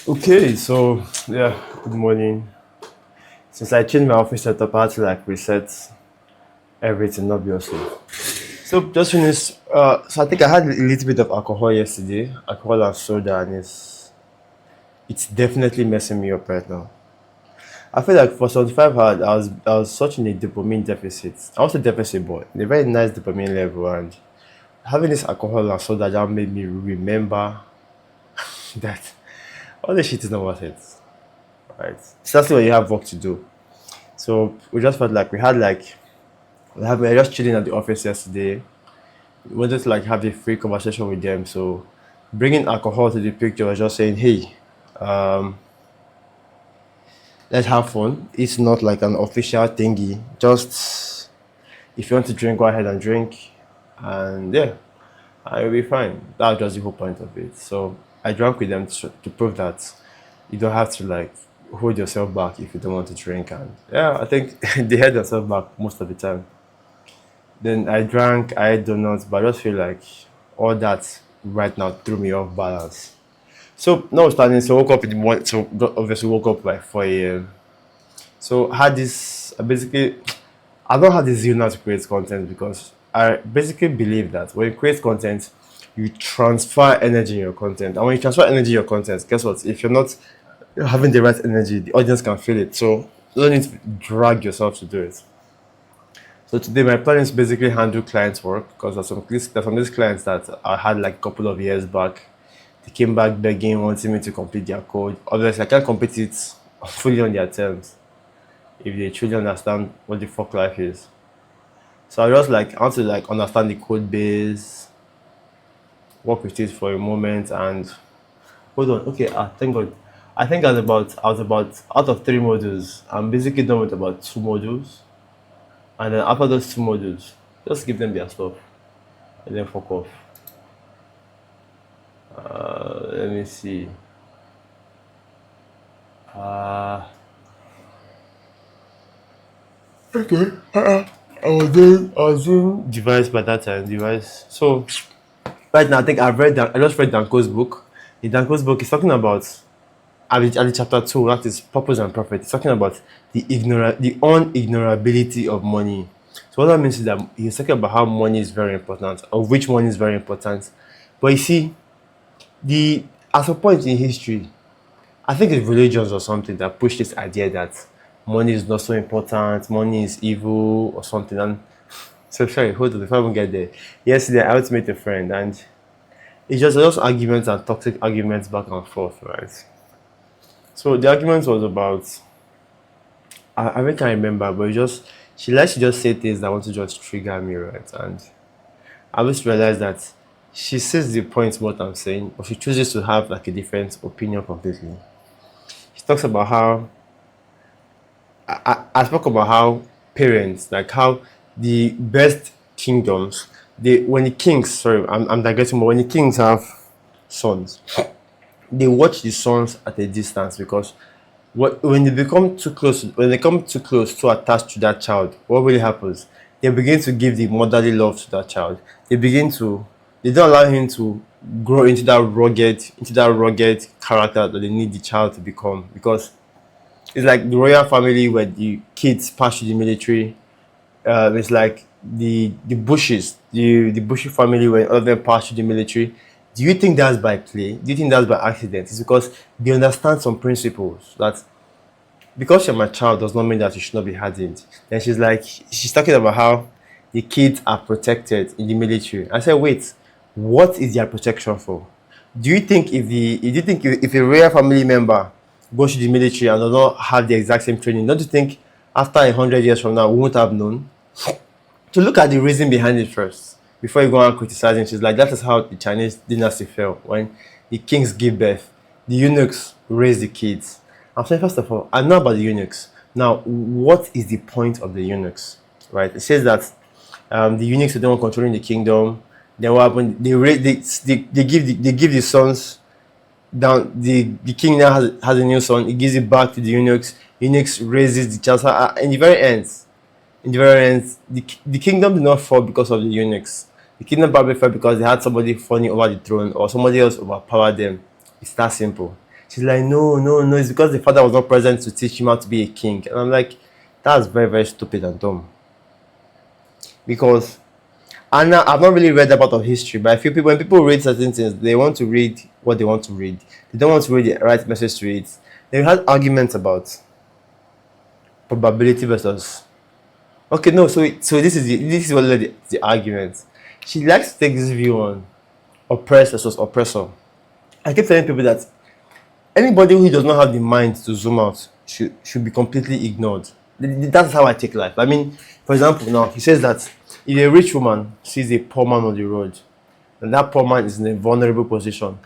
Okay, so yeah, good morning. Since I changed my office setup, I had to like reset everything, obviously. So just finished. So I think I had a little bit of alcohol yesterday, alcohol and soda, and it's definitely messing me up right now. I feel like for 75 hours, I was such in a dopamine deficit. I was a deficit, but in a very nice dopamine level, and having this alcohol and soda that made me remember that all this shit is not worth it. Right? So that's when you have work to do. So we just felt like we were just chilling at the office yesterday. We wanted to like have a free conversation with them. So bringing alcohol to the picture was just saying, hey, um, let's have fun. It's not like an official thingy. Just if you want to drink, go ahead and drink, and yeah, I will be fine. That's just the whole point of it. So I drank with them to prove that you don't have to like hold yourself back if you don't want to drink. And yeah, I think they held themselves back most of the time. Then I drank, I ate donuts, but I just feel like all that right now threw me off balance. So now starting, so woke up in the morning, so obviously woke up by 4 a.m. So had this, basically, I don't have the zeal now to create content because I basically believe that when you create content, you transfer energy in your content. And when you transfer energy in your content, guess what? If you're not having the right energy, the audience can feel it. So you don't need to drag yourself to do it. So today my plan is basically handle clients work because there's some of these clients that I had like a couple of years back. They came back begging, wanting me to complete their code. Obviously, I can't complete it fully on their terms if they truly understand what the fuck life is. So I want to like understand the code base, work with it for a moment, and hold on. Okay, thank God. I was about out of 3 modules. I'm basically done with about 2 modules, and then after those 2 modules, just give them their stuff and then fuck off. Let me see. Uh, I was doing device by that time. Device. So right now, I think I just read Danko's book. In Danko's book, he's talking about at the chapter 2, that is purpose and profit. He's talking about the unignorability of money. So what that means is that he's talking about how money is very important, or which money is very important. But you see, the at some point in history, I think it's religions or something that push this idea that money is not so important, money is evil or something. And so sorry, hold on, if I even get there. Yesterday I went to meet a friend and it's just arguments and toxic arguments back and forth, right? So the argument was about I really can't remember, but it just she likes to just say things that want to just trigger me, right? And I just realized that she sees the point what I'm saying, but she chooses to have like a different opinion completely. She talks about how I spoke about how parents, like how the best kingdoms, they when the kings, sorry, I'm digressing, but when the kings have sons, they watch the sons at a distance because when they become too close, when they come too close, too attached to that child, what really happens? They begin to give the motherly love to that child. They don't allow him to grow into that rugged character that they need the child to become because it's like the royal family where the kids pass to the military. It's like the Bushes, the Bushy family when all of them pass to the military. Do you think that's by play? Do you think that's by accident? It's because they understand some principles that because you're my child does not mean that you should not be hardened. Then she's talking about how the kids are protected in the military. I said, wait, what is their protection for? Do you think if a royal family member goes to the military and does not have the exact same training, don't you think after 100 years from now we won't have known? To look at the reason behind it first before you go on criticizing. She's like, that is how the Chinese dynasty fell when the kings give birth, the eunuchs raise the kids. I'm saying, first of all, I know about the eunuchs. Now, what is the point of the eunuchs? Right? It says that the eunuchs are the one controlling the kingdom. Then what happened? They give the sons down. The king now has a new son. He gives it back to the eunuchs. Eunuchs raises the child. So, in the very end, the kingdom did not fall because of the eunuchs. The kingdom probably fell because they had somebody falling over the throne or somebody else overpowered them. It's that simple. She's like, no, no, no, it's because the father was not present to teach him how to be a king. And I'm like, that's very, very stupid and dumb. Because I've not really read a lot of history, but I feel people when people read certain things, they want to read what they want to read. They don't want to read the right message to it. They had arguments about probability versus. Okay, no, so this is what led the argument. She likes to take this view on oppressed versus oppressor. I keep telling people that anybody who does not have the mind to zoom out should be completely ignored. That's how I take life. I mean, for example, now he says that if a rich woman sees a poor man on the road, and that poor man is in a vulnerable position,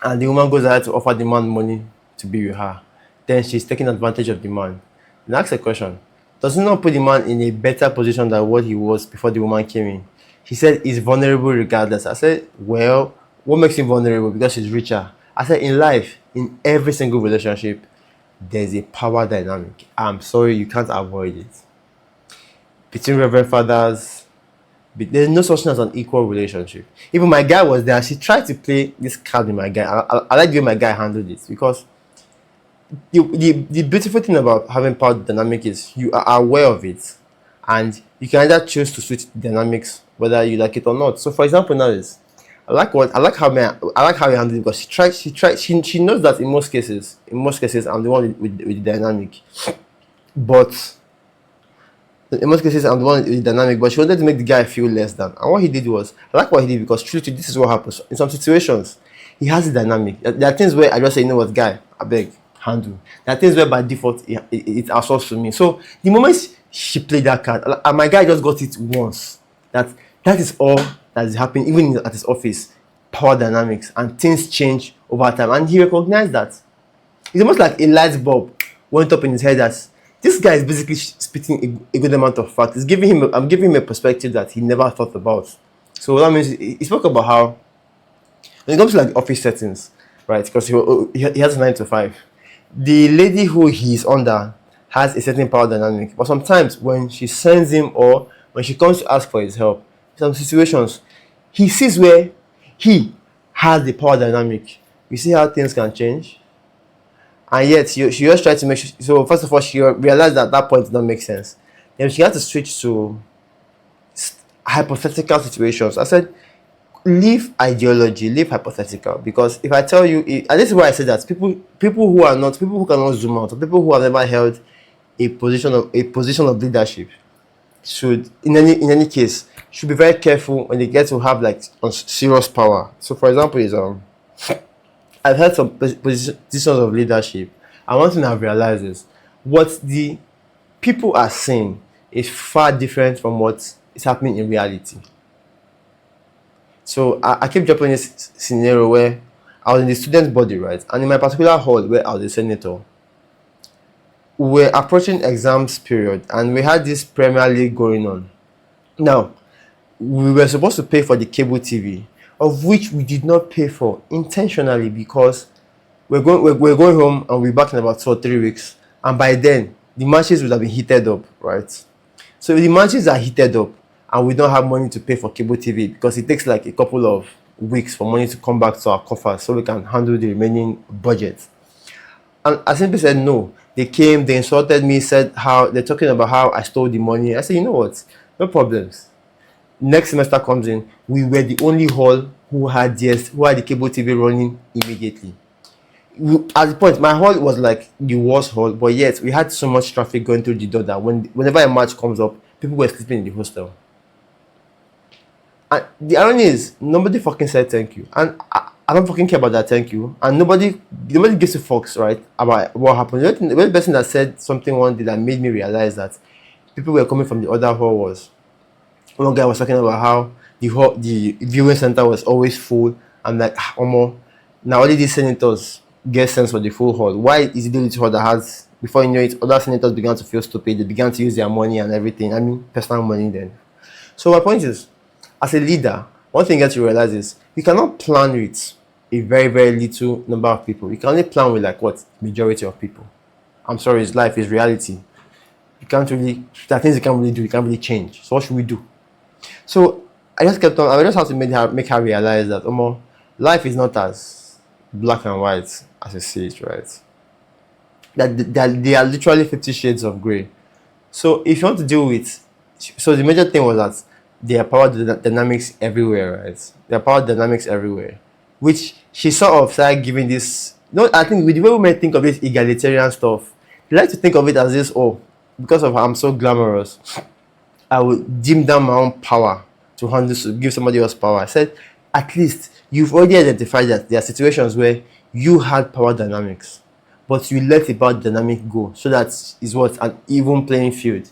and the woman goes ahead to offer the man money to be with her, then she's taking advantage of the man. And ask a question: does it not put the man in a better position than what he was before the woman came in? He said he's vulnerable regardless. I said, well, what makes him vulnerable? Because he's richer. I said, in life, in every single relationship, there's a power dynamic. I'm sorry, you can't avoid it. Between Reverend Fathers, there's no such thing as an equal relationship. Even my guy was there. She tried to play this card with my guy. I like the way my guy handled it, because the beautiful thing about having power dynamic is you are aware of it, and you can either choose to switch the dynamics whether you like it or not. So, for example, now is I like how he handled it, because she knows that in most cases I'm the one with the dynamic, but in most cases I'm the one with the dynamic, but she wanted to make the guy feel less than. And what he did was, I like what he did, because truly this is what happens in some situations. He has the dynamic. There are things where I just say, you know what, guy, I beg, handle. There are things where by default it outsources to me. So the moment she played that card, and my guy just got it once, that is all that is happening, even at his office. Power dynamics, and things change over time, and he recognized that. It's almost like a light bulb went up in his head that this guy is basically spitting a good amount of facts. I'm giving him a perspective that he never thought about. So that means he spoke about how when it comes to like office settings, right? Because he has a 9 to 5. The lady who he's under has a certain power dynamic, but sometimes when she sends him or when she comes to ask for his help, in some situations, he sees where he has the power dynamic. You see how things can change? And yet, she just tried to make sure. So, first of all, she realized that point did not make sense. Then she had to switch to hypothetical situations. I said, leave ideology, leave hypothetical. Because if I tell you, and this is why I said that people who cannot zoom out, or people who have never held a position of leadership, should in any case should be very careful when they get to have like serious power. So, for example, I've had some positions of leadership, and one thing I've realized is what the people are saying is far different from what is happening in reality. So I keep dropping this scenario where I was in the student body, right? And in my particular hall where I was a senator, we were approaching exams period, and we had this Premier League going on. Now, we were supposed to pay for the cable TV, of which we did not pay for intentionally, because we're going home and we're back in about 2 or 3 weeks, and by then the matches would have been heated up, right? So if the matches are heated up and we don't have money to pay for cable TV, because it takes like a couple of weeks for money to come back to our coffers so we can handle the remaining budget. And I simply said no. They came, they insulted me, said how they're talking about how I stole the money. I said, you know what? No problems. Next semester comes in, we were the only hall who had the cable TV running immediately. At the point, my hall was like the worst hall, but yet we had so much traffic going through the door that whenever a match comes up, people were sleeping in the hostel. And the irony is, nobody fucking said thank you, and I don't fucking care about that thank you, and nobody gives a fucks, right, about what happened. The only person that said something one day that made me realize that people were coming from the other hall was one guy was talking about how the viewing center was always full. I'm like, now only these senators get sense for the full hall. Why is it the only hall that has? Before you know it, other senators began to feel stupid. They began to use their money and everything. I mean, personal money then. So my point is, as a leader, one thing you have to realize is you cannot plan with a very, very little number of people. You can only plan with like what? Majority of people. I'm sorry, it's life, it's reality. You can't really, there are things you can't really do, you can't really change. So what should we do? So I just have to make her realize that life is not as black and white as I see it, right? That they are literally 50 shades of grey. So if you want to deal with, so the major thing was that there are power dynamics everywhere, right? There are power dynamics everywhere, which she sort of started giving this. No, I think with the way women think of this egalitarian stuff, they like to think of it as this. Oh, because of how I'm so glamorous, I will dim down my own power to handle, to give somebody else power. I said, at least you've already identified that there are situations where you had power dynamics, but you let the power dynamic go, so that is what an even playing field.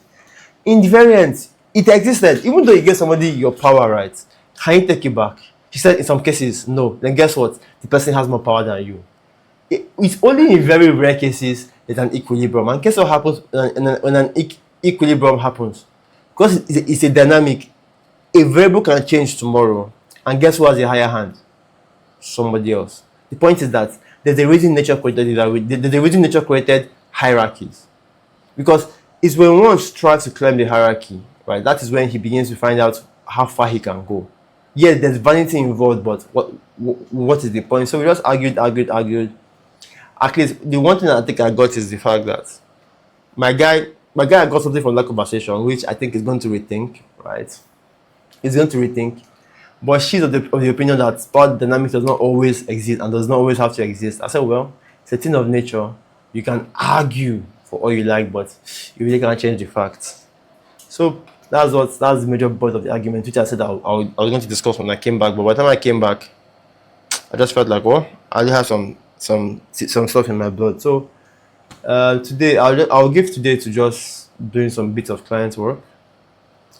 In the variant, it existed. Even though you get somebody your power right, can you take it back? She said in some cases, no. Then guess what? The person has more power than you. It's only in very rare cases there's an equilibrium. And guess what happens when an equilibrium happens? Because it's a dynamic, a variable can change tomorrow. And guess who has a higher hand? Somebody else. The point is that there's a reason nature created it that way. There's a reason nature created hierarchies. Because it's when one tries to climb the hierarchy, right? That is when he begins to find out how far he can go. Yeah, there's vanity involved, but what is the point? So we just argued. At least the one thing I think I got is the fact that my guy got something from that conversation, which I think is going to rethink, right? He's going to rethink. But she's of the opinion that power dynamics does not always exist and does not always have to exist. I said, well, it's a thing of nature. You can argue for all you like, but you really can't change the facts. So that's the major point of the argument, which I said I was going to discuss when I came back. But by the time I came back, I just felt like, well, I already have some stuff in my blood. So today I'll give today to just doing some bits of client work,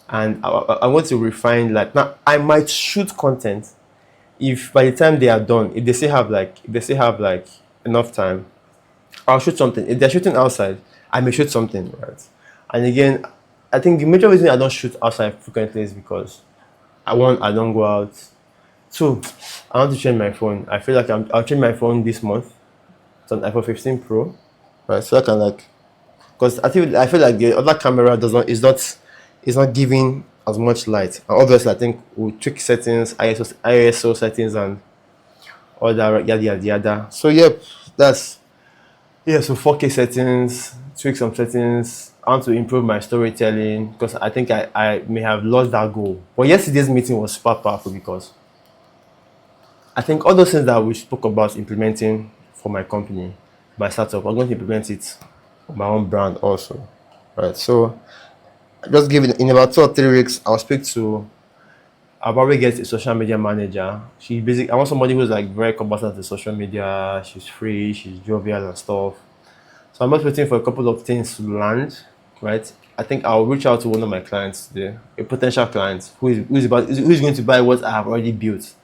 and I want to refine. Like, now I might shoot content if by the time they are done, if they still have like enough time, I'll shoot something. If they're shooting outside, I may shoot something, right? And again, I think the major reason I don't shoot outside frequently is because I don't go out. So I want to change my phone. I feel like I'll change my phone this month. It's an iPhone 15 Pro, right? So I can like, because I feel like the other camera is not giving as much light. And obviously, I think we'll tweak settings, ISO settings, and all that yada. So so 4K settings, tweak some settings. I want to improve my storytelling because I think I may have lost that goal. But yesterday's meeting was super powerful because I think all those things that we spoke about implementing for my company, my startup, I'm going to implement it for my own brand also, right? So just give it in about 2 or 3 weeks. I'll probably get a social media manager. I want somebody who's like very competent in social media. She's free, she's jovial and stuff. So I'm just waiting for a couple of things to land, right? I think I'll reach out to one of my clients today, a potential client who's going to buy what I have already built.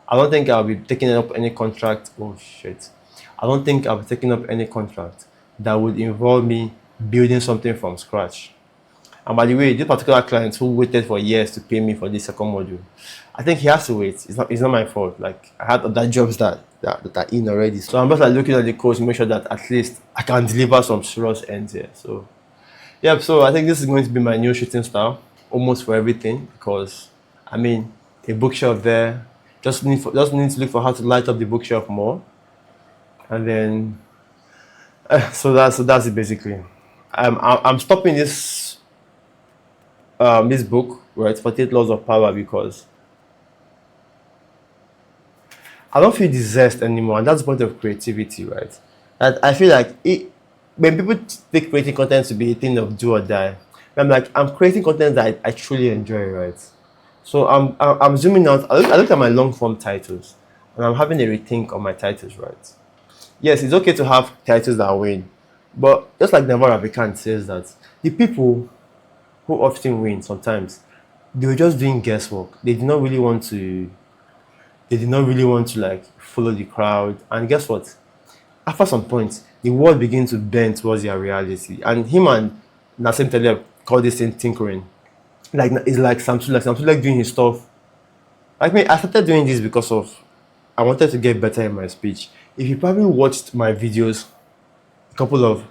I don't think I'll be taking up any contract. Oh shit. I don't think I'll be taking up any contract that would involve me building something from scratch. And by the way, this particular client who waited for years to pay me for this second module, I think he has to wait. It's not my fault. Like, I had other jobs that are in already. So I'm just like looking at the codes to make sure that at least I can deliver some serious ends here. So yeah, so I think this is going to be my new shooting style, almost for everything, because I mean, a bookshelf there, just need to look for how to light up the bookshelf more. And then so that's it basically. I'm stopping this book, right, 48 Laws of Power, because I don't feel the zest anymore, and that's the point of creativity, right? And I feel like when people take creating content to be a thing of do or die, I'm like, I'm creating content that I truly enjoy, right? So I'm zooming out. I look at my long form titles, and I'm having a rethink on my titles, right? Yes, it's okay to have titles that win, but just like Navarro Ravikant says that the people who often win sometimes, they were just doing guesswork. They did not really want to like follow the crowd. And guess what? After some point, the world begins to bend towards their reality. And him and Nassim Taleb call this thing tinkering. Like, it's like Samsung doing his stuff. Like me, I started doing this because of I wanted to get better in my speech. If you probably watched my videos a couple of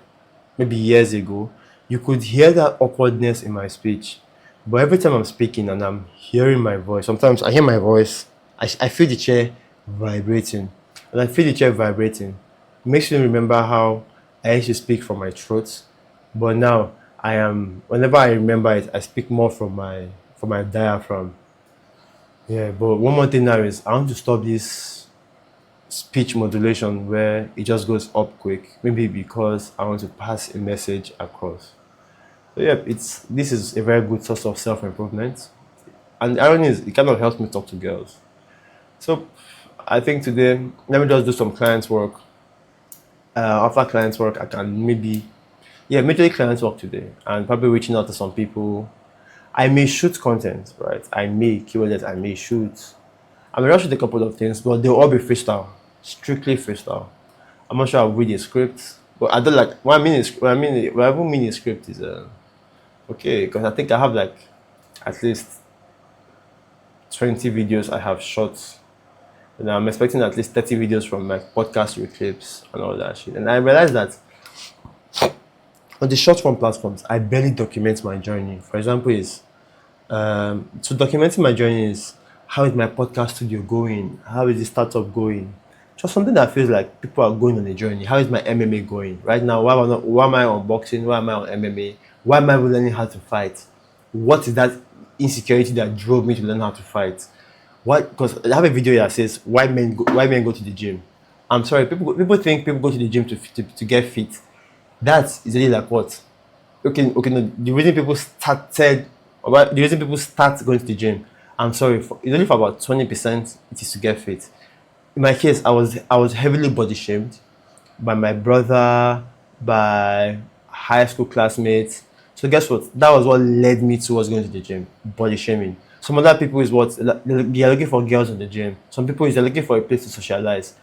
maybe years ago, you could hear that awkwardness in my speech. But every time I'm speaking and I'm hearing my voice, sometimes I hear my voice, I feel the chair vibrating. And I feel the chair vibrating. Makes me remember how I used to speak from my throat, but now I am. Whenever I remember it, I speak more from my diaphragm. Yeah, but one more thing now is I want to stop this speech modulation where it just goes up quick. Maybe because I want to pass a message across. So yeah, it's this is a very good source of self improvement, and the irony is it kind of helps me talk to girls. So I think today let me just do some clients work. After clients work, I can maybe yeah, majorly clients work today, and probably reaching out to some people. I may shoot content, right? I may keywords, I may shoot. I may not shoot a couple of things, but they'll all be freestyle, strictly freestyle. I'm not sure I'll read a script, but I don't like what I mean a script is okay because I think I have like at least 20 videos I have shot. And I'm expecting at least 30 videos from my podcast clips and all that shit. And I realized that on the short form platforms, I barely document my journey. For example, is so documenting my journey is how is my podcast studio going? How is the startup going? Just something that feels like people are going on a journey. How is my MMA going? Right now, why am I on boxing? Why am I on MMA? Why am I learning how to fight? What is that insecurity that drove me to learn how to fight? Why? Because I have a video that says why men go to the gym. I'm sorry, people think people go to the gym to get fit. That's really like what? Okay, no, the reason people started, or the reason people start going to the gym, I'm sorry, it's only for about 20% it is to get fit. In my case, I was heavily body shamed by my brother, by high school classmates. So guess what? That was what led me towards going to the gym, body shaming. Some other people is what they are looking for girls in the gym. Some people is they're looking for a place to socialize.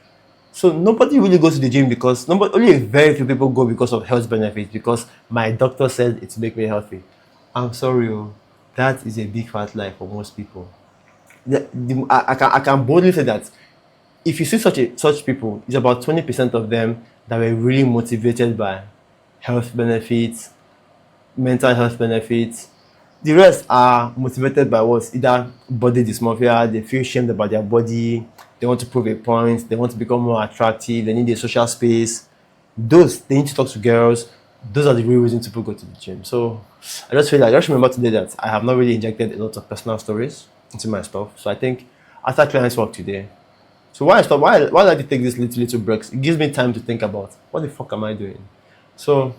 So nobody really goes to the gym because nobody, only a very few people go because of health benefits. Because my doctor said it's make me healthy. I'm sorry, oh, that is a big fat lie for most people. I can boldly say that if you see such people, it's about 20% of them that were really motivated by health benefits, mental health benefits. The rest are motivated by what? Either body dysmorphia, they feel shamed about their body, they want to prove a point, they want to become more attractive, they need a social space. Those, they need to talk to girls. Those are the real reasons people go to the gym. So I just feel like, I just remember today that I have not really injected a lot of personal stories into my stuff. So I think after clients work today, so why I stop? Why I like to take these little breaks? It gives me time to think about what the fuck am I doing. So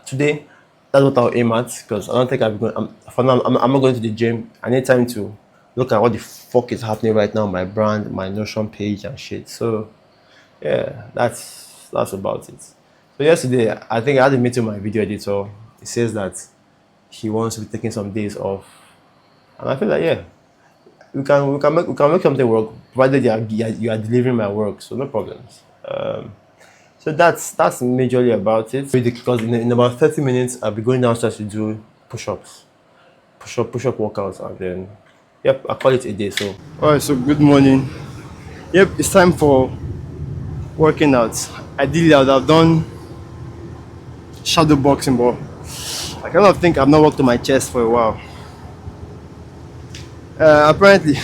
today, that's what I'll aim at because I don't think I'm going. For now, I'm not going to the gym. I need time to look at what the fuck is happening right now, my brand, my Notion page and shit. So yeah, that's about it. So yesterday, I think I had a meeting with my video editor. He says that he wants to be taking some days off, and I feel like yeah, we can make something work provided you are delivering my work. So no problems. So that's majorly about it. Because in about 30 minutes, I'll be going downstairs to do push-ups, push-up workouts, and then yep, I call it a day. So all right, so good morning. Yep, it's time for working out. Ideally, I would have done shadow boxing, but I kind of think I've not worked on my chest for a while. Apparently,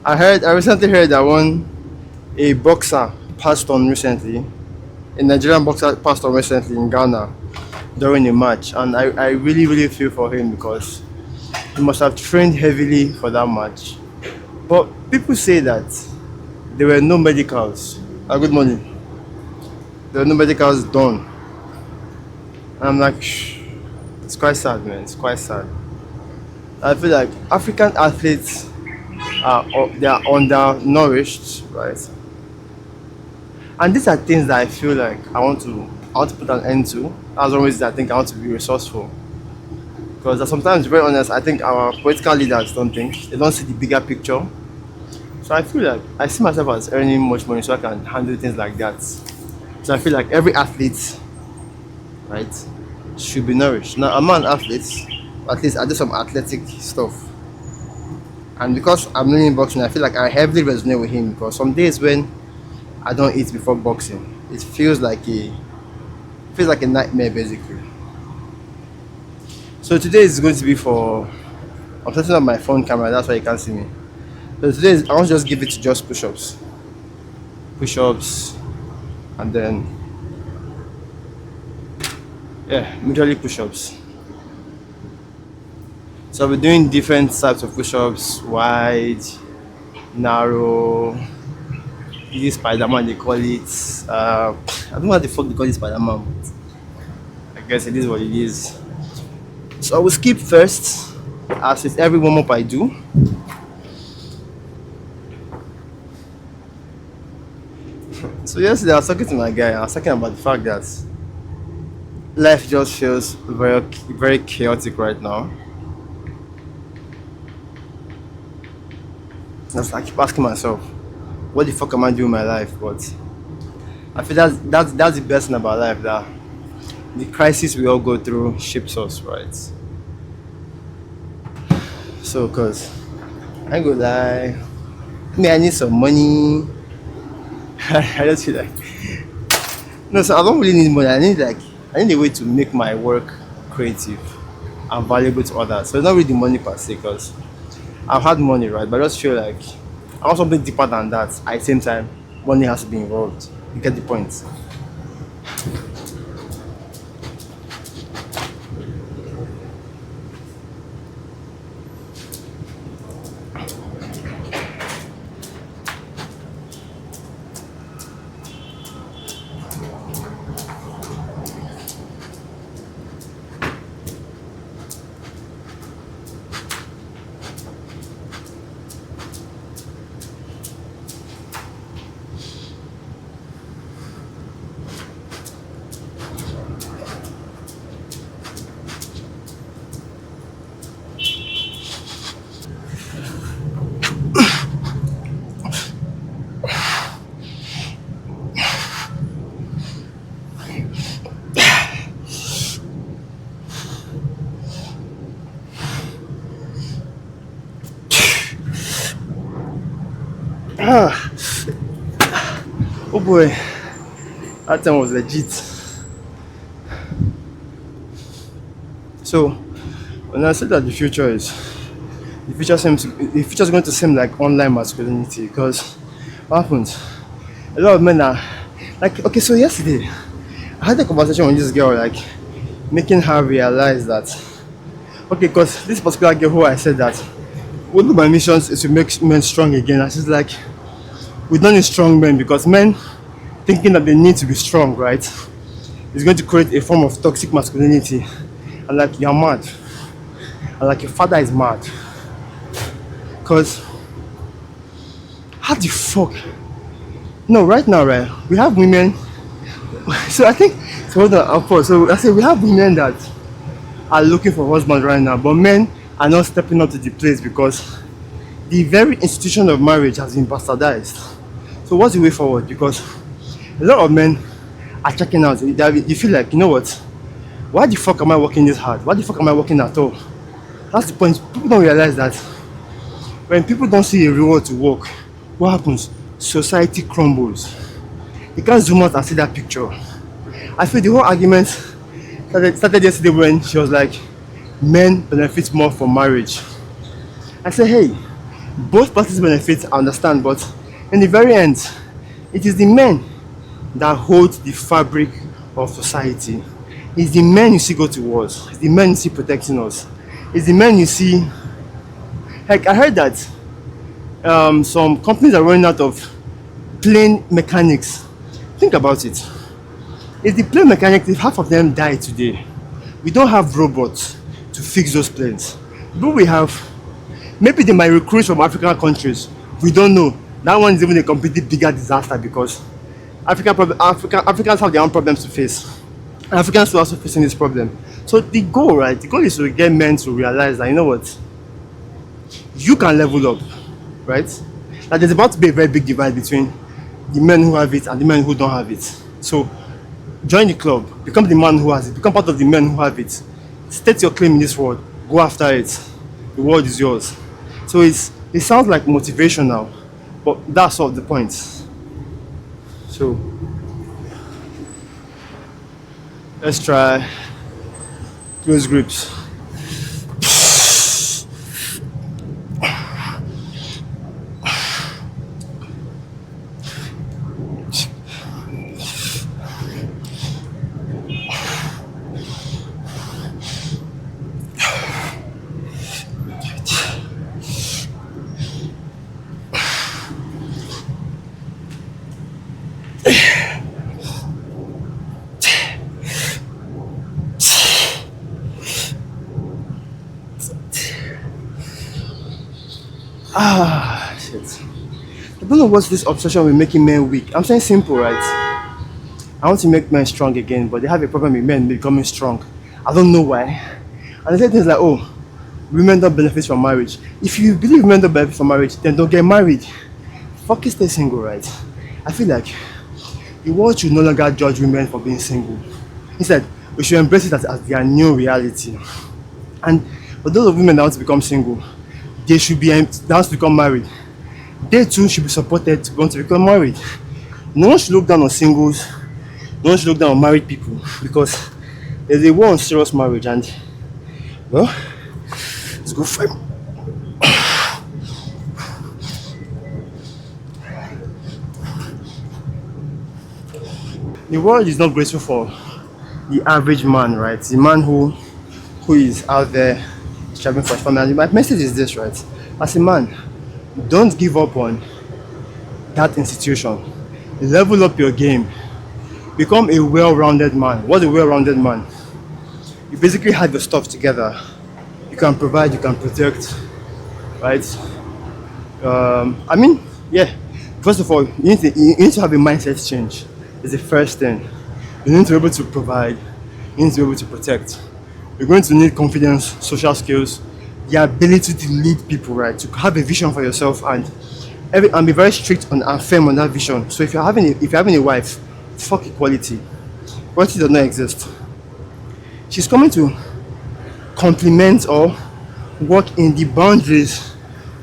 I recently heard that a boxer passed on recently. A Nigerian boxer passed on recently in Ghana during a match, and I really, really feel for him because he must have trained heavily for that match. But people say that there were no medicals. Good morning. There were no medicals done. And I'm like, it's quite sad, man. It's quite sad. I feel like African athletes they are undernourished, right? And these are things that I feel like I want to put an end to. As always, I think I want to be resourceful. Because sometimes, to be very honest, I think our political leaders don't think. They don't see the bigger picture. So I feel like I see myself as earning much money so I can handle things like that. So I feel like every athlete, right, should be nourished. Now, I'm not an athlete, but at least I do some athletic stuff. And because I'm learning boxing, I feel like I heavily resonate with him because some days when I don't eat before boxing, it feels like a nightmare basically. So today is going to be I'm setting up my phone camera, that's why you can't see me. So today I want to just give it to just push-ups. and then yeah, majorly push-ups. So we're doing different types of push-ups, wide, narrow, this Spider-Man they call it. I don't know what the fuck they call it Spider-Man, but I guess it is what it is. So I will skip first, as with every warm-up I do. So yesterday I was talking to my guy. I was talking about the fact that life just feels very chaotic right now. That's I keep asking myself, what the fuck am I doing in my life? But I feel that's the best thing about life, that the crisis we all go through shapes us, right? So, cause I ain't gonna lie, me I need some money. I just feel like no, so I don't really need money. I need a way to make my work creative and valuable to others. So it's not really the money per se, because I've had money, right? But I just feel like I want something deeper than that. At the same time, money has to be involved. You get the point. Ah, oh boy, that time was legit. So when I said that the future is going to seem like online masculinity, because what happens? A lot of men are like, okay, so yesterday I had a conversation with this girl, like making her realize that okay, because this particular girl who I said that one of my missions is to make men strong again, and she's like, we don't need strong men, because men thinking that they need to be strong, right, is going to create a form of toxic masculinity, and like you're mad, and like your father is mad, because how the fuck? No, right now, right, we have women. So I think so. Hold on, I'll pause. So I say we have women that are looking for husbands right now, but men are not stepping up to the place because the very institution of marriage has been bastardized. So what's the way forward? Because a lot of men are checking out. You feel like, you know what? Why the fuck am I working this hard? Why the fuck am I working at all? That's the point. People don't realize that when people don't see a reward to work, what happens? Society crumbles. You can't zoom out and see that picture. I feel the whole argument started yesterday when she was like, men benefit more from marriage. I said, hey, both parties benefit, I understand, but in the very end, it is the men that hold the fabric of society. It's the men you see go to wars. It's the men you see protecting us. It's the men you see. Like I heard that some companies are running out of plane mechanics. Think about it. If the plane mechanics, if half of them die today, we don't have robots to fix those planes. But we have, maybe they might recruit from African countries. We don't know. That one is even a completely bigger disaster, because Africans have their own problems to face. Africans are also facing this problem. So the goal, right? The goal is to get men to realize that, you know what, you can level up, right? That there's about to be a very big divide between the men who have it and the men who don't have it. So join the club, become the man who has it, become part of the men who have it. State your claim in this world, go after it. The world is yours. So it sounds like motivational, but that's all the point. So let's try close grips. Shit. I don't know what's this obsession with making men weak. I'm saying simple, right? I want to make men strong again, but they have a problem with men becoming strong. I don't know why. And they say things like, oh, women don't benefit from marriage. If you believe women don't benefit from marriage, then don't get married. Fucking stay single, right? I feel like the world should no longer judge women for being single. Instead, we should embrace it as their new reality. And for those of women that want to become single, they want to become married. They too should be supported to want to become married. No one should look down on singles. No one should look down on married people because there's a war on serious marriage and well, let's go for it. The world is not grateful for the average man, right? The man who is out there striving for his family. And my message is this, right? As a man, don't give up on that institution. Level up your game. Become a well-rounded man. What's a well-rounded man? You basically have your stuff together. You can provide, you can protect, right? I mean, yeah. First of all, you need to have a mindset change. It's the first thing. You need to be able to provide. You need to be able to protect. You're going to need confidence, social skills, the ability to lead people, right? To have a vision for yourself and be very strict and firm on that vision. So if you're having a wife, fuck equality. Equality does not exist. She's coming to complement or work in the boundaries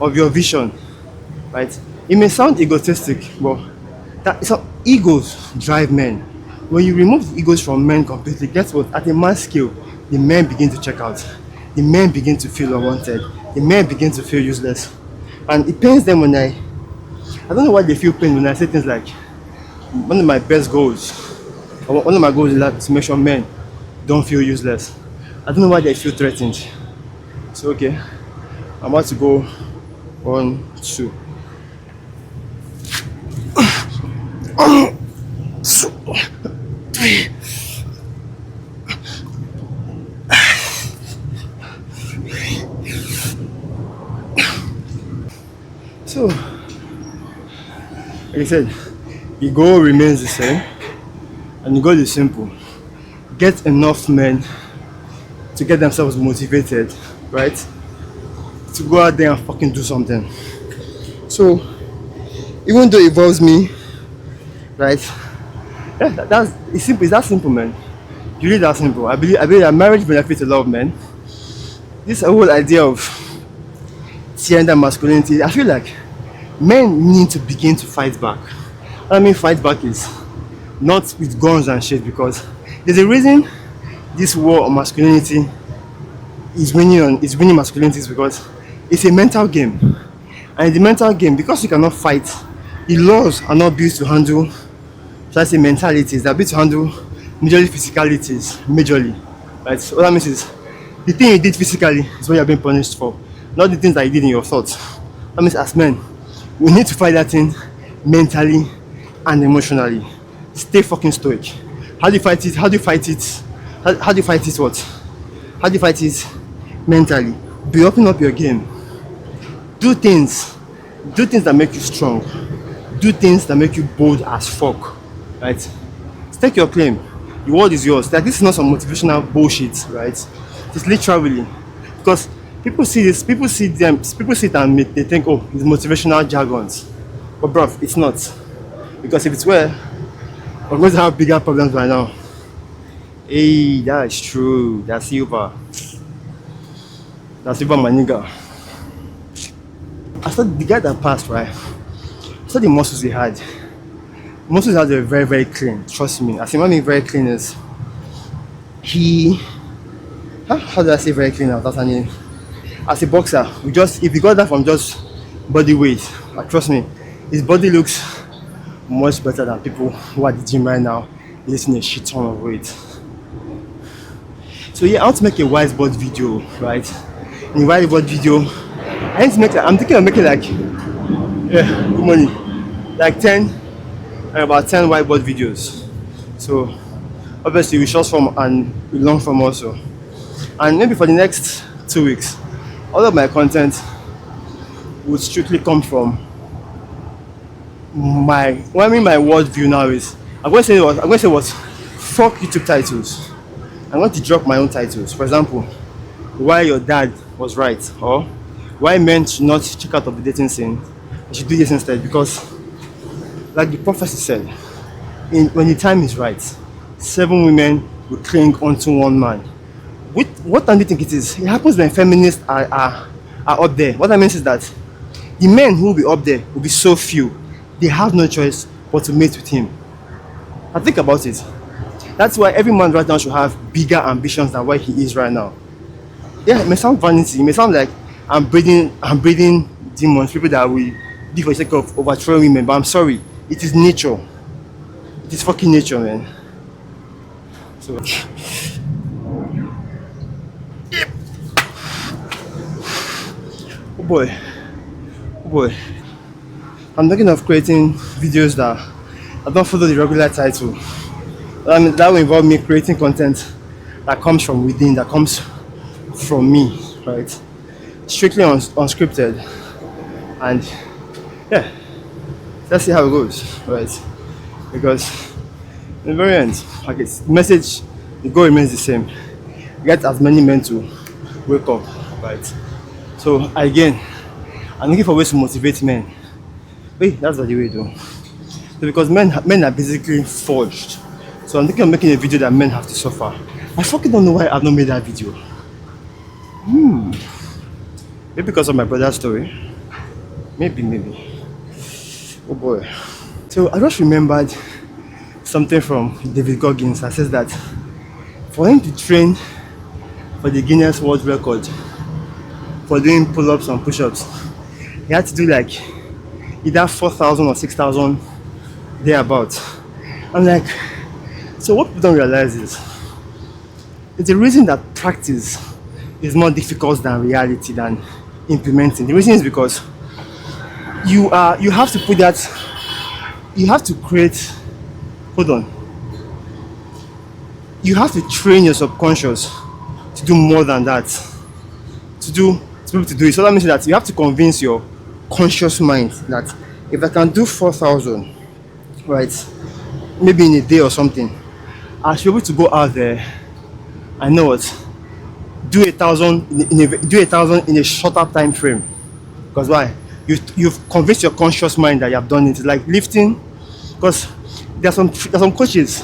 of your vision, right? It may sound egotistic, but egos drive men. When you remove egos from men completely, guess what? At a mass scale, the men begin to check out. The men begin to feel unwanted. The men begin to feel useless. And it pains them when I don't know why they feel pain when I say things like, one of my best goals, or one of my goals is to make sure men don't feel useless. I don't know why they feel threatened. So okay, I'm about to go on to so, like I said, the goal remains the same, and the goal is simple: get enough men to get themselves motivated, right? To go out there and fucking do something. So, even though it involves me, right? Yeah, it's simple. It's that simple, man. Really that simple. I believe that marriage benefits a lot of men. This whole idea of gender masculinity, I feel like men need to begin to fight back. What I mean fight back is not with guns and shit, because there's a reason this war on masculinity is winning masculinity is because it's a mental game. And in the mental game, because you cannot fight, the laws are not built to handle, should I say, mentalities. They're built to handle majorly physicalities, majorly. Right? So what that means is the thing you did physically is what you're being punished for, not the things that you did in your thoughts. That means as men, we need to fight that thing mentally and emotionally. Stay fucking stoic. How do you fight it? How do you fight it? How do you fight it what? How do you fight it mentally? Be open up your game. Do things that make you strong. Do things that make you bold as fuck. Right? Stake your claim. The world is yours. Like, this is not some motivational bullshit, right? It's literally, because people see it and they think, oh, it's motivational jargons. But bruv, it's not. Because if it's where, we're going to have bigger problems right now. Hey, that's true. That's Silva. That's Silva, my nigga. I saw the guy that passed, right? I saw the muscles he had. The muscles he had were very, very clean. Trust me. I think what I mean very clean is how do I say very clean now? That's a name. As a boxer, if you got that from just body weight, trust me, his body looks much better than people who are at the gym right now lifting a shit ton of weight. So yeah, I want to make a whiteboard video, right? In a whiteboard video, I'm thinking of making like, yeah, good morning, like about 10 whiteboard videos. So obviously we short form and we long form also. And maybe for the next 2 weeks, all of my content would strictly come from my, what I mean my world view now is, I'm going to say what, fuck YouTube titles. I'm going to drop my own titles. For example, why your dad was right, or why men should not check out of the dating scene. They should do this instead, because like the prophecy said, when the time is right, 7 women will cling onto one man. What time do you think it is? It happens when feminists are up there. What I mean is that the men who will be up there will be so few, they have no choice but to mate with him. I think about it. That's why every man right now should have bigger ambitions than what he is right now. Yeah, it may sound vanity, it may sound like I'm breeding demons, people that will do for the sake of overthrowing women, but I'm sorry, it is nature. It is fucking nature, man. So oh boy, oh boy. I'm thinking of creating videos that I don't follow the regular title. I mean, that will involve me creating content that comes from within, that comes from me, right? Strictly unscripted. And yeah, let's see how it goes, right? Because in the very end, okay, the message, the goal remains the same. Get as many men to wake up, right? So again, I'm looking for ways to motivate men. Wait, that's not the way though. So because men are basically forged. So I'm thinking of making a video that men have to suffer. I fucking don't know why I've not made that video. Maybe because of my brother's story. Maybe. Oh boy. So I just remembered something from David Goggins that says that for him to train for the Guinness World Record for doing pull-ups and push-ups, he had to do like either 4,000 or 6,000 thereabouts. I'm like, so what people don't realize is it's the reason that practice is more difficult than reality, than implementing. The reason is because you have to put that, you have to create, hold on, you have to train your subconscious to do more than that, to be able to do it. So that means that you have to convince your conscious mind that if I can do 4,000, right, maybe in a day or something, I should be able to go out there and know what, do 1,000 in a shorter time frame. Because why? You've convinced your conscious mind that you have done it. It's like lifting, because there's some coaches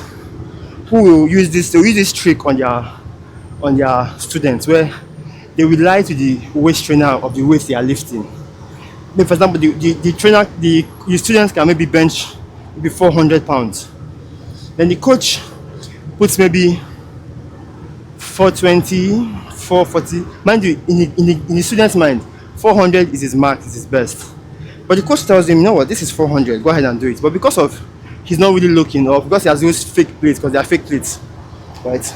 who will use this trick on their students, where they will lie to the waist trainer of the weight they are lifting. Maybe for example, the students can maybe bench maybe 400 pounds. Then the coach puts maybe 420, 440. Mind you, in the student's mind, 400 is his mark, is his best. But the coach tells him, you know what, this is 400, go ahead and do it. But because of he's not really looking, or because he has used fake plates, because they are fake plates, right?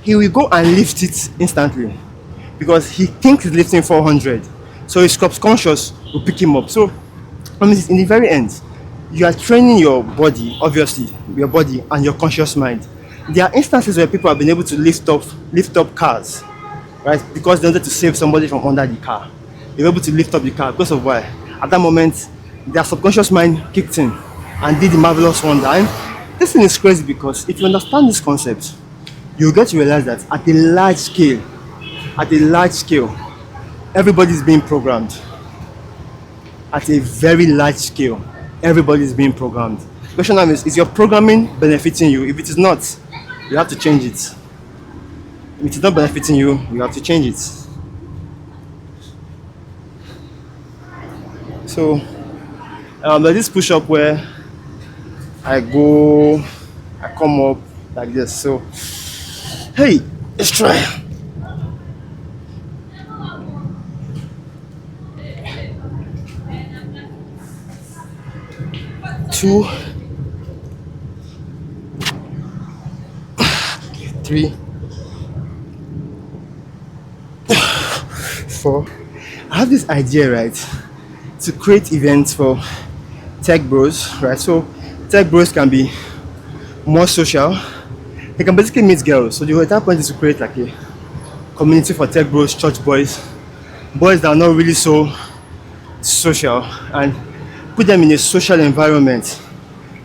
He will go and lift it instantly because he thinks he's lifting 400. So his subconscious will pick him up. So I mean, in the very end, you are training your body, obviously, your body and your conscious mind. There are instances where people have been able to lift up cars, right? Because they wanted to save somebody from under the car. They were able to lift up the car because of why? At that moment, their subconscious mind kicked in and did the marvelous wonder. And this thing is crazy because if you understand this concept, you'll get to realize that at a large scale, everybody's being programmed. At a very large scale, everybody's being programmed. The question now is your programming benefiting you? If it is not, you have to change it. If it is not benefiting you, you have to change it. So there's this push-up where I come up like this. So hey, let's try. 2, 3, 4. I have this idea, right, to create events for tech bros, right? So tech bros can be more social. They can basically meet girls. So the whole point is to create like a community for tech bros, church boys that are not really so social and put them in a social environment.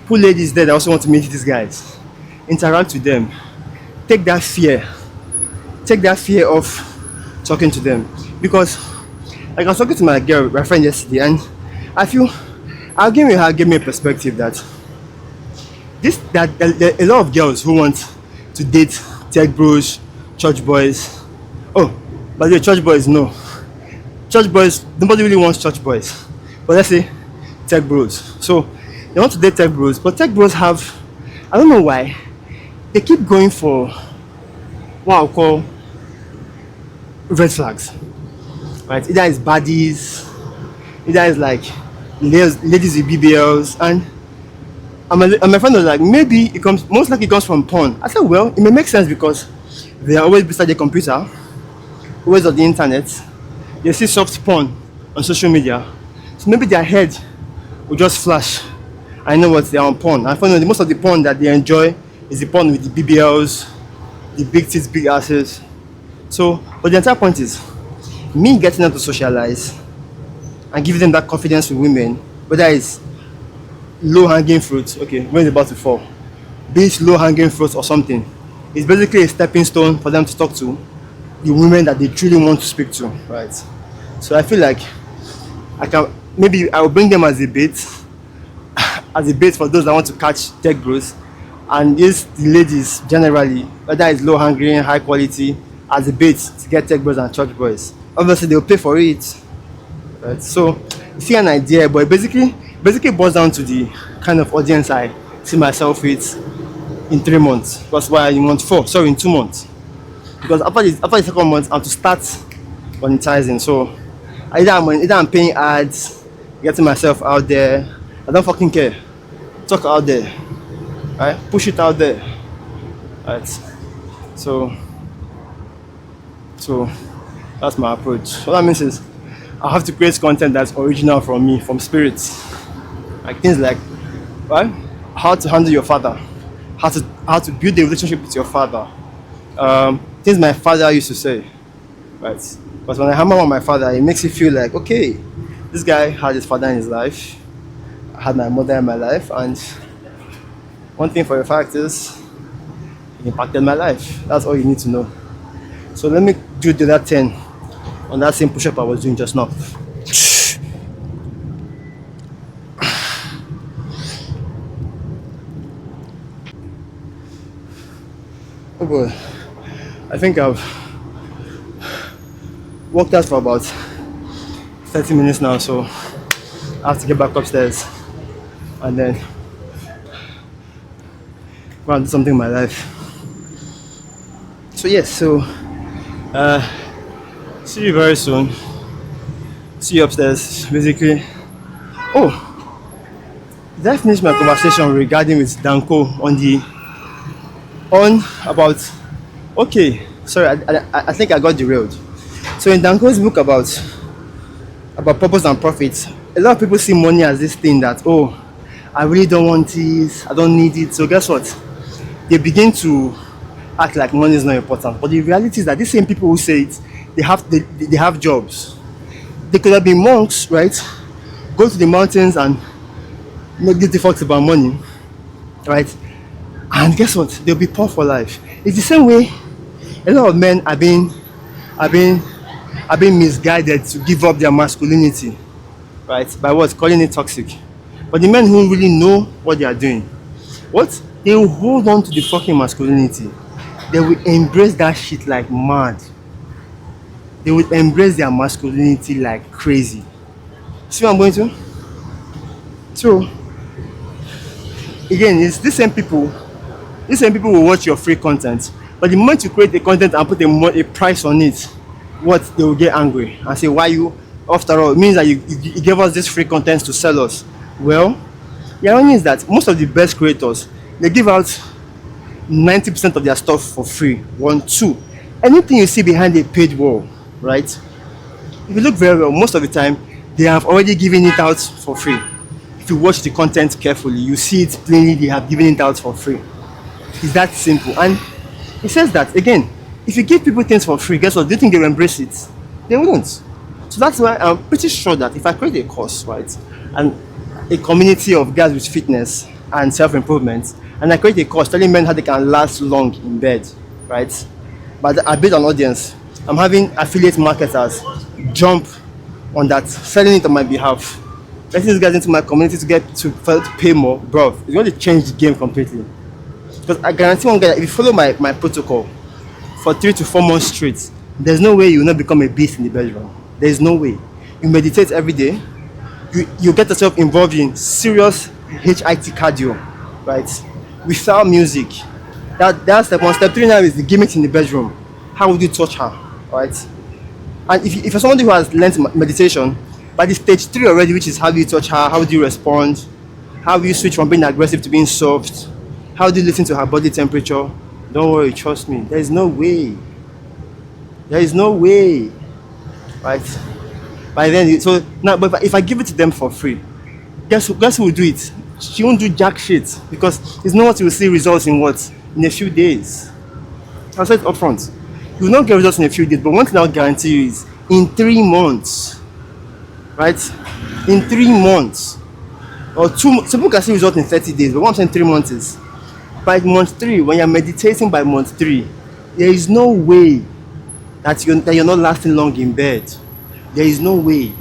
Put ladies there that also want to meet these guys. Interact with them. Take that fear. Take that fear of talking to them. Because like I was talking to my girl, my friend yesterday, and I feel I'll give me her give me a perspective that there are a lot of girls who want to date tech bros, church boys. Oh, by the way, church boys no. Church boys, nobody really wants church boys. But let's say tech bros. So they want to date tech bros, but tech bros have, I don't know why, they keep going for what I'll call red flags. Right? Either it's baddies, either it's like ladies with BBLs, and my friend was like, maybe it comes most likely it comes from porn. I said, well, it may make sense because they are always beside the computer, always on the internet. They see soft porn on social media, so maybe their head will just flash. I know what they are on porn. I find that most of the porn that they enjoy is the porn with the BBLs, the big tits, big asses. So, but the entire point is me getting them to socialize and giving them that confidence with women, whether it's low hanging fruit, okay, when it's about to fall, be it low hanging fruit or something, it's basically a stepping stone for them to talk to the women that they truly want to speak to, right? So I feel like I will bring them as a bait, for those that want to catch tech bros, and use the ladies generally, whether it's low hanging, high quality, as a bait to get tech bros and church boys. Obviously, they'll pay for it, right? So you see an idea, but it basically boils down to the kind of audience I see myself with in 3 months. That's why in month 4, sorry, in 2 months. Because after the second month, I have to start monetizing. So either I'm paying ads, getting myself out there. I don't fucking care. Talk out there, right? Push it out there, right? So that's my approach. What that means is I have to create content that's original from me, from spirits. Like things like, right? How to handle your father, how to build a relationship with your father. Things my father used to say, right? Because when I hammer on my father, it makes you feel like, okay, this guy had his father in his life, I had my mother in my life, and one thing for a fact is, it impacted my life. That's all you need to know. So let me do the other 10 on that same push-up I was doing just now. Oh boy, I think I've walked out for about 30 minutes now, so I have to get back upstairs and then go and do something in my life. So yes, see you very soon. See you upstairs. Basically, did I finish my conversation regarding with Danko about? Okay, sorry, I think I got derailed. So in Danko's book about purpose and profit, a lot of people see money as this thing that, oh, I really don't want it, I don't need it. So guess what? They begin to act like money is not important. But the reality is that these same people who say it, they have jobs. They could have been monks, right? Go to the mountains and not give the fucks about money, right? And guess what? They'll be poor for life. It's the same way a lot of men are being misguided to give up their masculinity, right? By what? Calling it toxic. But the men who really know what they are doing, what? They will hold on to the fucking masculinity. They will embrace that shit like mad. They will embrace their masculinity like crazy. See what I'm going to? So, again, it's these same people will watch your free content. But the moment you create the content and put a price on it, what? They will get angry and say, why you? After all, it means that you gave us this free content to sell us. Well, the irony is that most of the best creators, they give out 90% of their stuff for free. 1, 2. Anything you see behind a paid wall, right? If you look very well, most of the time, they have already given it out for free. If you watch the content carefully, you see it plainly, they have given it out for free. It's that simple. And it says that, again, if you give people things for free, guess what? Do you think they'll embrace it? They won't. So that's why I'm pretty sure that if I create a course, right, and a community of guys with fitness and self-improvement, and I create a course telling men how they can last long in bed, right? But I build an audience. I'm having affiliate marketers jump on that, selling it on my behalf, letting these guys into my community to get to pay more, bro. It's going to change the game completely. Because I guarantee one guy that if you follow my protocol for 3 to 4 months straight, there's no way you will not become a beast in the bedroom. There's no way. You meditate every day. You get yourself involved in serious HIT cardio, right? Without music. That's step one. Step three now is the gimmicks in the bedroom. How would you touch her, right? And if you're somebody who has learned meditation, by the stage three already, which is how do you touch her, how do you respond, how do you switch from being aggressive to being soft, how do you listen to her body temperature? Don't worry, trust me. There is no way. There is no way, right? By then, so now, but if I give it to them for free, guess who will do it? She won't do jack shit because it's not what you will see results in what in a few days. I'll say it up front. You will not get results in a few days, but one thing I'll guarantee you is in 3 months, right? In 3 months or 2 months, some people can see results in 30 days, but what I'm saying 3 months is by month 3, when you're meditating by month 3, there is no way that you're not lasting long in bed. There is no way,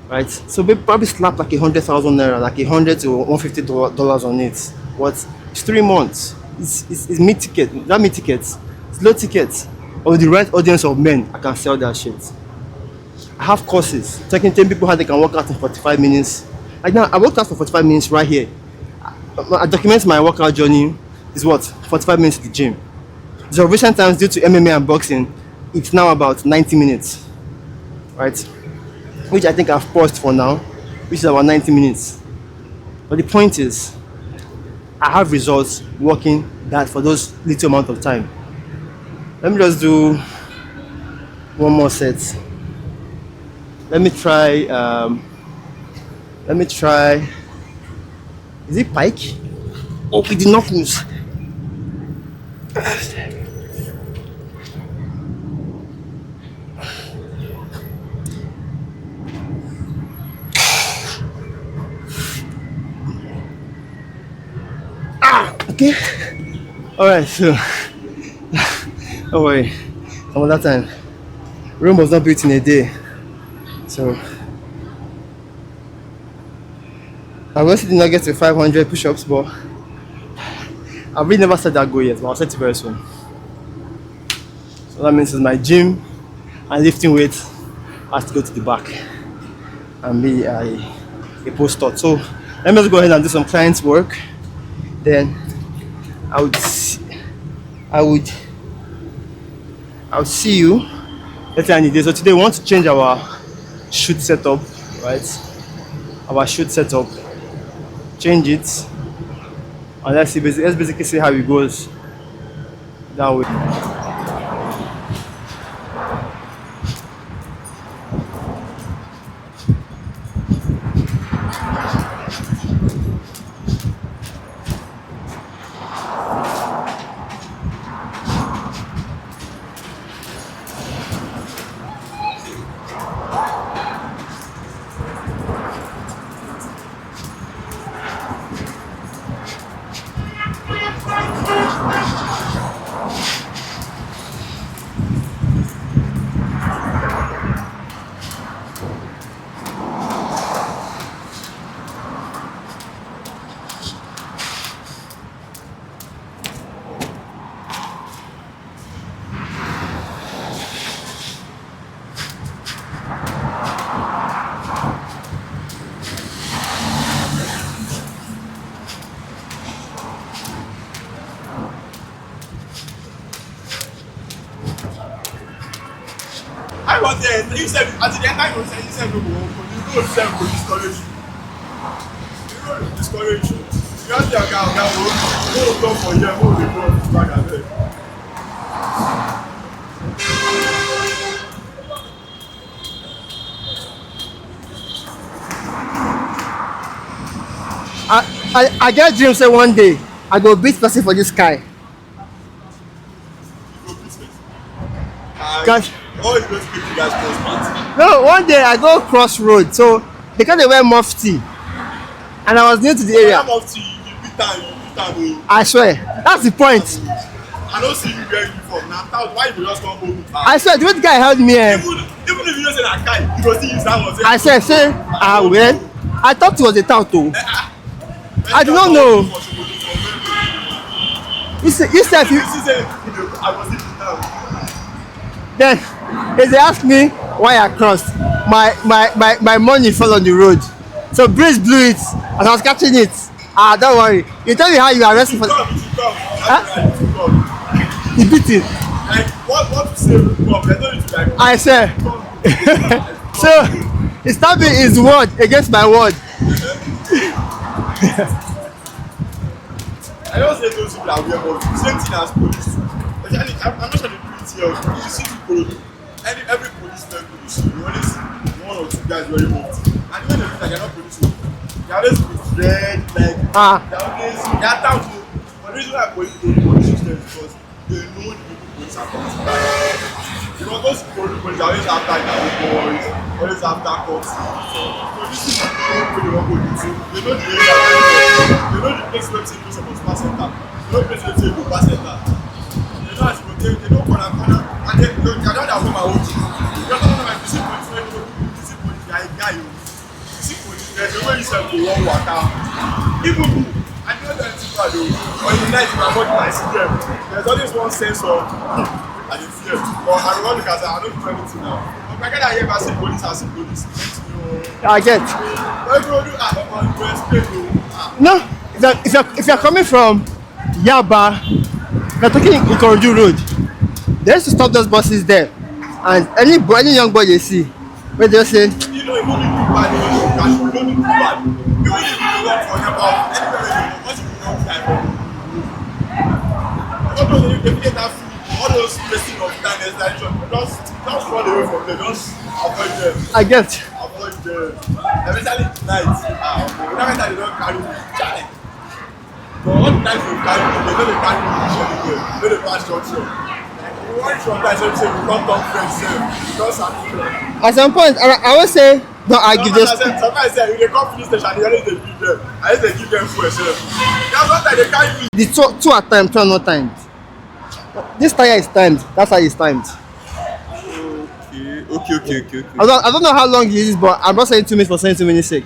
right? So we probably slap like 100,000 naira, like 100 to 150 dollars on it. What? It's 3 months. It's mid ticket, not mid tickets. It's low tickets. Or with the right audience of men, I can sell that shit. I have courses taking 10 people how they can work out in 45 minutes. Like now, I worked out for 45 minutes right here. I document my workout journey. Is what 45 minutes at the gym. So recent times due to MMA and boxing, it's now about 90 minutes. Right, which I think I've paused for now, which is about 90 minutes. But the point is, I have results working that for those little amount of time. Let me just do one more set. Let me try. Is it pike? Oh, we did not lose. Okay. Alright, so don't worry. Some other time. Rome was not built in a day. So I obviously did not get to 500 push-ups, but I've really never set that goal yet, but I'll set it very soon. So that means it's my gym and lifting weight has to go to the back and be a post-op. So let me just go ahead and do some clients work. Then I would see you later in the day. So today we want to change our shoot setup, right? Our shoot setup. Change it. And let's basically see how it goes that way. I was there. You said at the end I was saying you said you go sell for discourage you. You go discourage you. You have the account now. Go talk for you. Go dey go back ahead. I get dream say one day I go beat person for this sky. You go business. Guys, Or is going to make you guys cross No, one day I go cross road, so they kind of wear mufti, and I was new to the when area. I'm up to you, you beat am, oh. I swear, that's the point. I don't see you wearing uniform. Now, why you just come home with that? I swear, the way the guy held me, Even if you don't say that guy, you go still use that one. I said, say, well, I thought it was a tout too. I do not know. You said, You see, say, I was even now. then they asked me why I crossed. My money fell on the road. So breeze blew it and I was catching it. Ah, don't worry. You tell me how you arrest me for the beating. Like, what to say? There's no need to like. I said, so he stabbed me his word against my word. I don't say those people that wear but same thing as police too. Especially, I'm not sure they do it here. You see people, every policeman you see, you always see one or two guys wearing mufti. And when they look like they're not police, they always with red, like, they're down to. But the reason why police use them is because they know the people police are coming to die. Because those police are always after their boys, always after cops. So this is what they want to do. They know the area very well. They know the place where they supposed to pass center. They know the place where they go pass center. They know as they don't corner and they don't have my own. You don't know like you see police when you see police, they are a guy. You see police, there's a way you say go one water. Even me, I know that it's bad though. But in the night, when I see them, there's always one sense of and you fear. But I don't want to say I don't do anything now. But I get I see police, I see police. I get. No, if you're coming from Yaba, you're taking Ikorodu Road. They used to stop those buses there, and any young boy they see, where they say, you know, you don't need to bad, you don't need to bad. You don't need to work for Yaba. Anywhere you want to be on time. If you get all those wasting of time, just run away from them, just avoid them. I get. Avoid them. Especially tonight. Whenever they don't carry me, child. But all the times you carry me, they know they carry me anywhere. They know they pass junction. You want sometimes say we don't talk friends, just am. At some point, I will say, don't argue this. Sometimes I say, if they come finish station, they always give them. I just give them food yourself. That's what they carry me. The two at time, two are not timed. This tire is timed. That's how it's timed. Okay. I don't know how long it is, but I'm not saying 2 minutes for saying 2 minutes sake.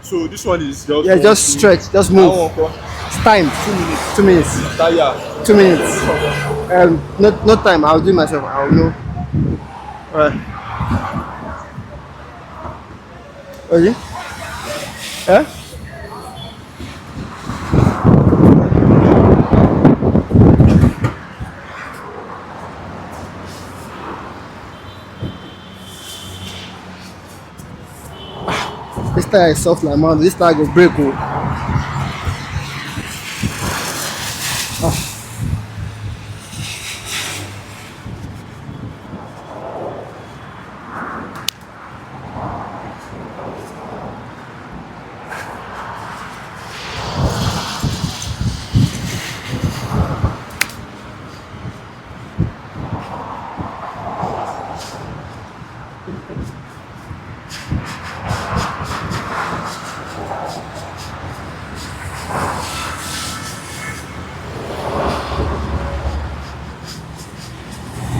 So this one is just. Yeah, just stretch, just move. It's timed. 2 minutes. 2 minutes. Tire. 2 minutes. No time. I'll do it myself. I'll know. Alright. Ready? Yeah? This tire is soft like man. This tire go break.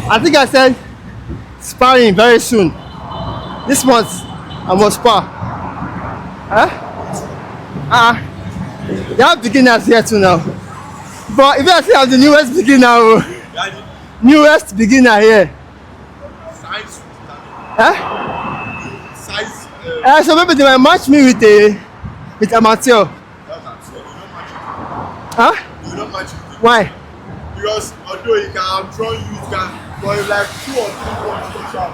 I think I said sparring very soon. This month I must spar. They have beginners here too now. But if I say I'm the newest beginner, newest beginner here. Size. So maybe they might match me with amateur. You don't match it. Why? Because although you can outdraw you can, but if like 2 or 3 points to shot.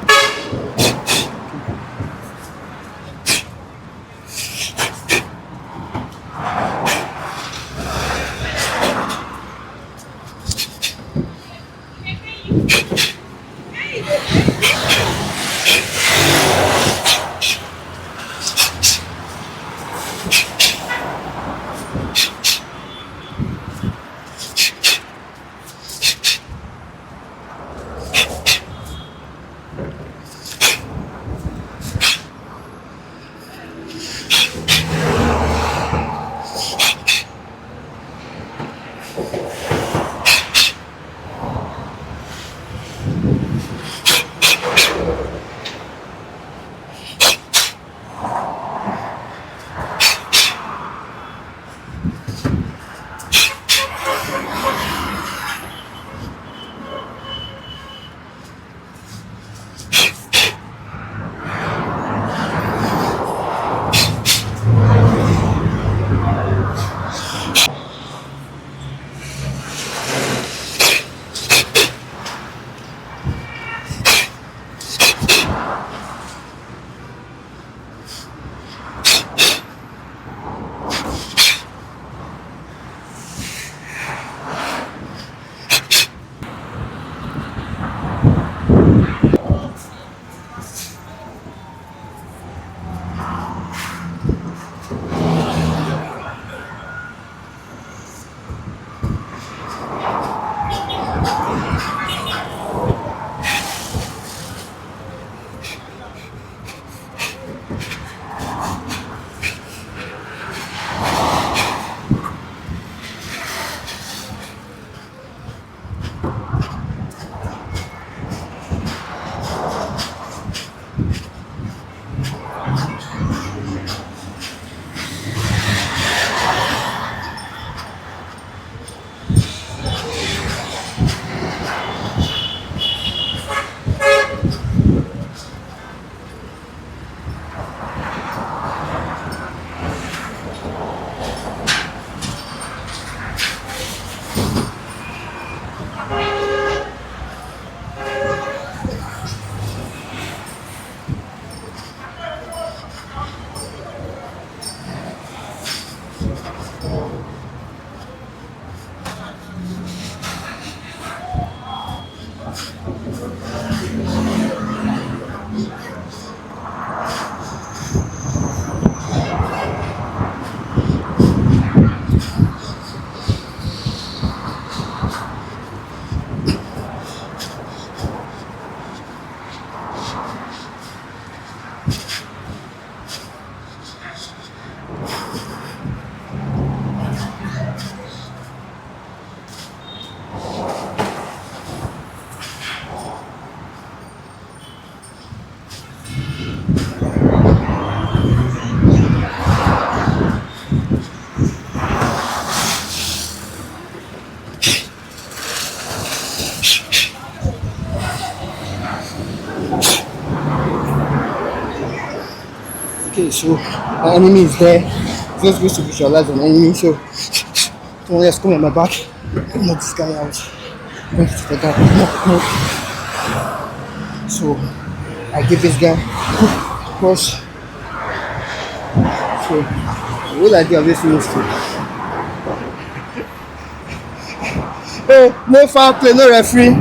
Okay, so my enemy is there. Just going to visualize an enemy. So someone else come at my back. Knock this guy out. Going to the guy. Knock. So I give this guy cross. So the whole idea of this thing is to hey, no foul play, no referee.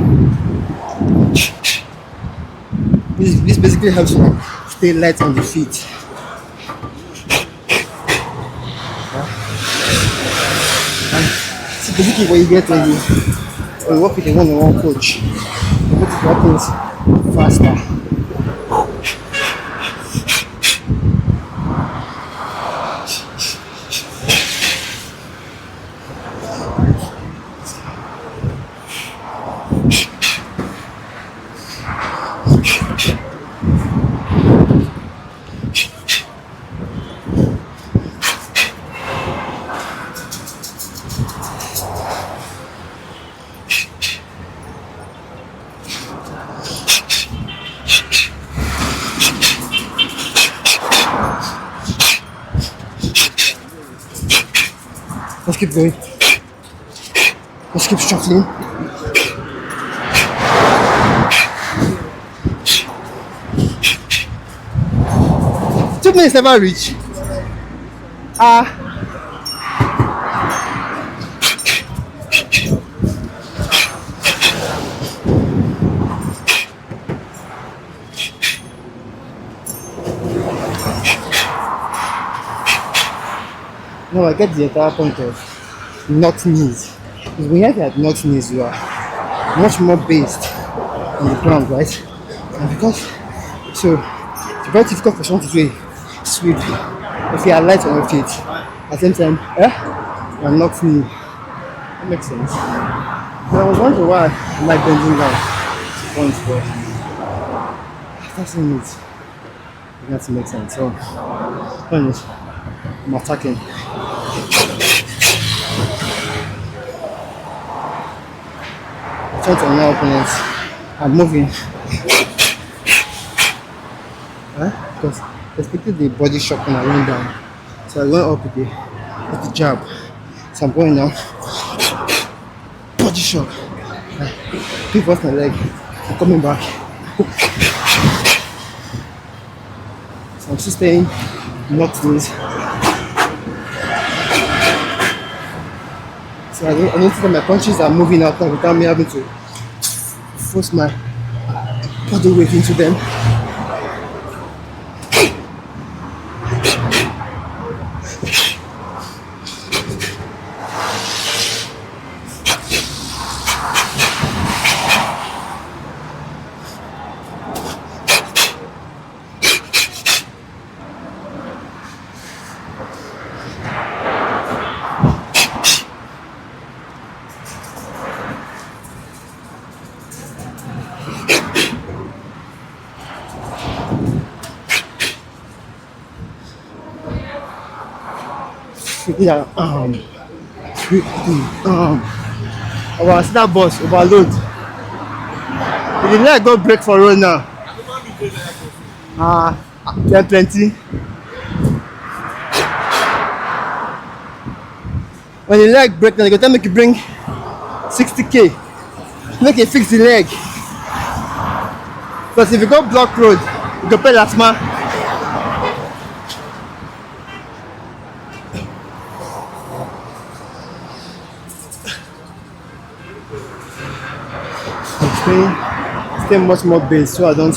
This basically helps me stay light on the feet. So basically what you get when you work with a one-on-one coach, you put it things faster. Let's keep going. Let's keep shuffling. 2 minutes never reach. No, I get the entire point of not knees. Because when you have not knees, you are much more based on the ground, right? And because so it's very difficult for someone to do a sweep if you are light on your feet. At the same time, you are not knee. That makes sense. But I was wondering why I like bending down to points, but that's not it. It has to make sense. So, anyways, I'm attacking. Trying to annoy opponents. I'm moving. Because I expected the body shock when I went down. So I went up with the jab. So I'm going down. Body shock. Pick off my leg. I'm coming back. So I'm still staying knocked knees. So I noticed that my punches are moving out without me having to force my body weight into them. Yeah, I see that bus overload. If the leg go break for road now. Then plenty. When the leg break, now they go tell make you bring 60k. Make you fix the leg. Because if you go block road, you go pay last man. Stay much more base so I don't.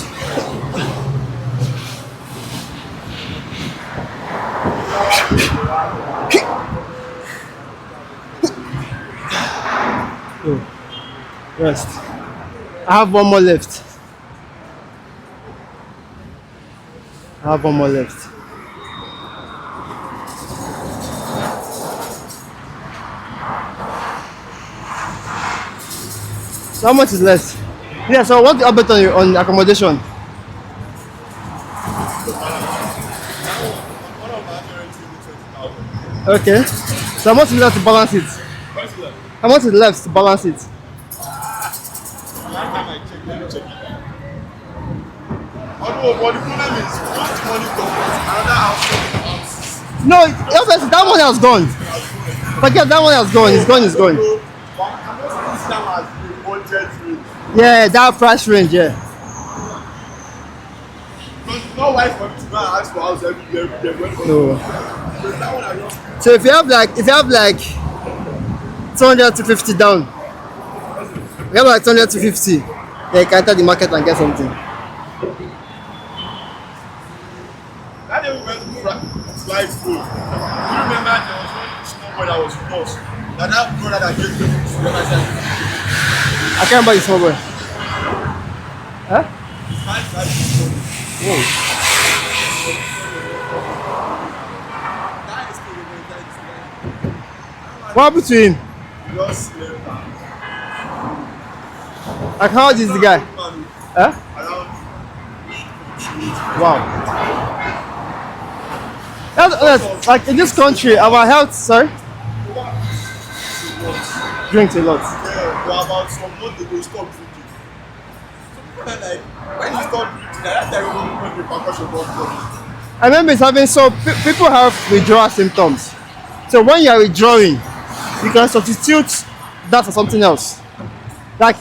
Oh, rest. I have one more left. So how much is left? Yeah, so what's the update on accommodation? Okay. So how much is left to balance it? How much is left to balance it? Last time I checked, let me check it. Although, but the problem is, once the money comes, another house. No, obviously that one has gone. Forget that one has gone. It's gone. I'm just using that as the budget rate. Yeah, that price range. Yeah. Because it's not wise for me to go and ask for house every day. No. Because that one I just. So if you have like 200 to 50 down, you have like 200 to 50, then you can enter the market and get something. That day we went to fly school. Do you remember there was one small boy that was with us? That brother that gave me the other side. I can't remember the small boy. Huh? Whoa. What happened to him? Just slept. Like how old is the guy? Huh? Around Wow. That's, like in this country, our health, sorry, drinks a lot. yeah, but about some months ago, he stopped drinking. So people are like, when he stopped drinking, that time when the repercussion was coming. I remember it's having people have withdrawal symptoms. So when you are withdrawing, you can substitute that for something else. Like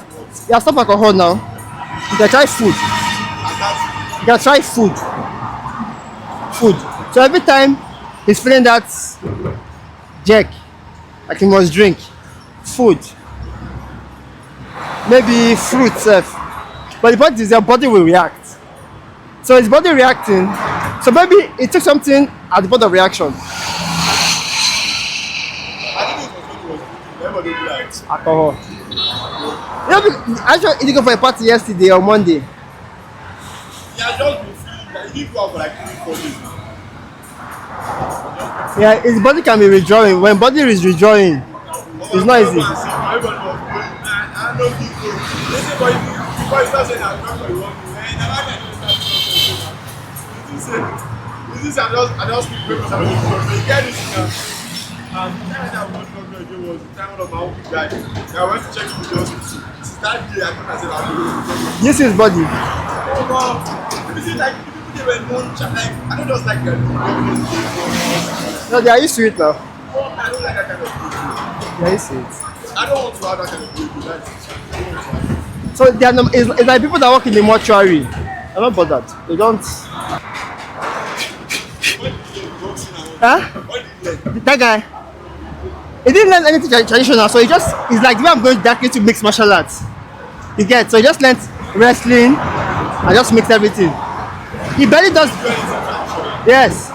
you have stop alcohol now. You can try food. You can try food. So every time he's feeling that jerk, like he must drink food, maybe fruit self. But the point is your body will react. So his body reacting. So maybe it took something at the point of reaction. I think it was when he was drinking. Everybody would be like, Alcohol. You know, actually, he didn't go for a party yesterday or Monday. he had just been feeling like he didn't go out for like 3-4 days now. Yeah, his body can be withdrawing. When body is withdrawing, it's not easy. Everybody was going, I know people. They say, but before you start saying that, I'm not going to want to. And I like that you start saying that. You just say, I just speak papers about the doctor. You get this now. The time that one doctor again was the time one of my own guy. I went to check him with the hospital. Since that day, I thought I said, I'll do it. This is body. Oh, wow. This is like, the people they were known, like, I don't just like that. No, they are used to it now. I don't like that kind of people. They are used to it. I don't want to have that kind of people. So they are it's like people that work in the mortuary. I'm not bothered. They don't. Huh? That guy. He didn't learn anything traditional, so he's like the way I'm going directly to mixed martial arts. You get, so he just learned wrestling and just mixed everything. He barely does. Yes.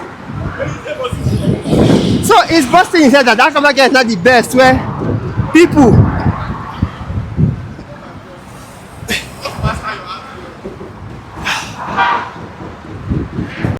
So he's busting his head that Akaba guy is not the best, where people